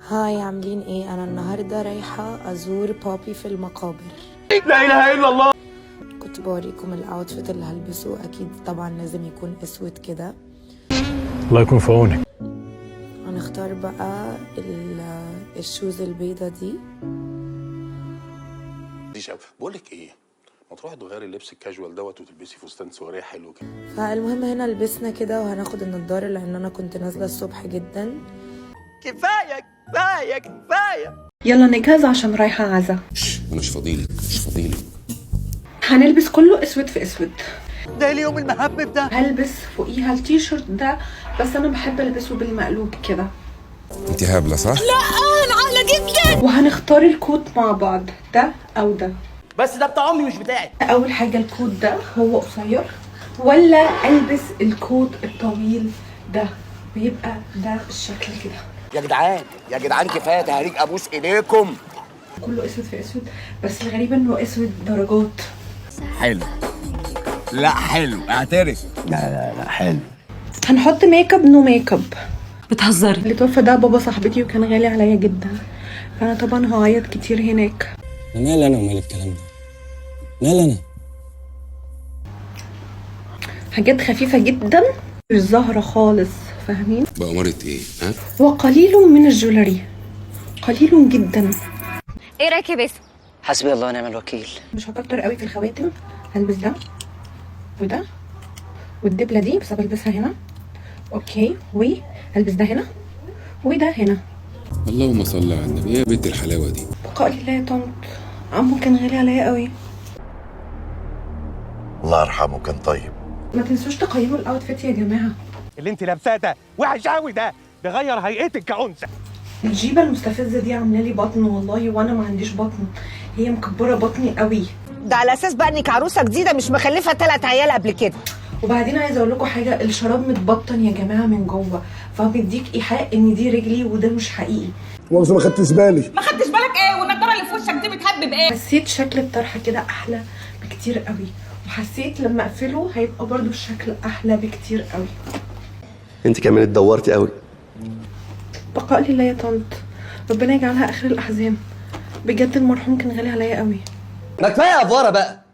هاي، عاملين ايه؟ انا النهارده رايحه ازور بابي في المقابر. لا اله الا الله. كنت بوريكم الاوتفيت اللي هلبسه، اكيد طبعا لازم يكون اسود كده. الله يكون في عونك. هنختار بقى الشوز البيضه دي. بقول لك ايه، ما تروحي تغيري اللبس الكاجوال دوت وتلبسي فستان سواريه حلو كده. فالمهم هنا لبسنا كده، وهناخد النضاره لان انا كنت نازله الصبح جدا. كفايه كفايه كفايه. يلا نجهز عشان رايحة عزا. انا مش فاضيلك مش فاضيلك. هنلبس كله اسود في اسود. ده اليوم المهبب ده. هلبس فوقيها التيشيرت ده، بس انا بحب البسه بالمقلوب كده. انت هابله صح؟ لا انا عاقله جدا. وهنختار الكوت مع بعض، ده او ده. بس ده بتاع امي مش بتاعي. اول حاجه الكوت ده هو قصير، ولا البس الكوت الطويل ده ويبقى ده الشكل كده. يا جدعان كفايه تهريج، ابوس ايديكم. كله اسود في اسود، بس الغريب انه اسود درجات. حلو. لا حلو، اعترف. لا حلو. هنحط ميك اب نو ميك اب. بتهزري؟ اللي توفى ده بابا صاحبتي وكان غالي عليا جدا، فانا طبعا هعيط كتير هناك. مال انا ومال الكلام ده؟ مال انا؟ حاجات خفيفة جدا مش ظاهرة خالص، فاهمين؟ بأمارة ايه ها؟ وقليل من الجولري، قليل جدا. ايه رايك يا باسم؟ حسبي الله ونعم الوكيل. مش هكتر قوي في الخواتم. هلبس ده وده والدبلة دي بس بلبسها هنا، اوكي، وهلبس ده هنا وده هنا. اللهم صل على النبي. ايه يا بنت الحلاوه دي؟ بقاء لله يا طنط، عمو كان غالي عليا قوي. الله يرحمه كان طيب. ما تنسوش تقيموا الاوتفيت يا جماعه. اللي انت لابساه ده وحش قوي، ده غير هيئتك كأنثى. الجيبه المستفزه دي عامله لي بطن والله، وانا ما عنديش بطن، هي مكبره بطني قوي. ده على اساس بقى انك عروسه جديده مش مخلفه 3 عيال قبل كده. وبعدين عايزه اقول لكم حاجه، الشراب متبطن يا جماعه من جوه، فبيديك ايحاء ان دي رجلي وده مش حقيقي. ما خدتش بالي. ما خدتش بالك ايه؟ والنضاره اللي في وشك دي بتهبب ايه؟ حسيت شكل الطرحه كده احلى بكتير قوي، وحسيت لما اقفله هيبقى برضو الشكل احلى بكتير قوي. انت كمان اتدورتي قوي. بقاء لله يا طنط، ربنا يجعلها اخر الاحزان. بجد المرحوم كان غالي عليا قوي. ما كفايه افوره بقى.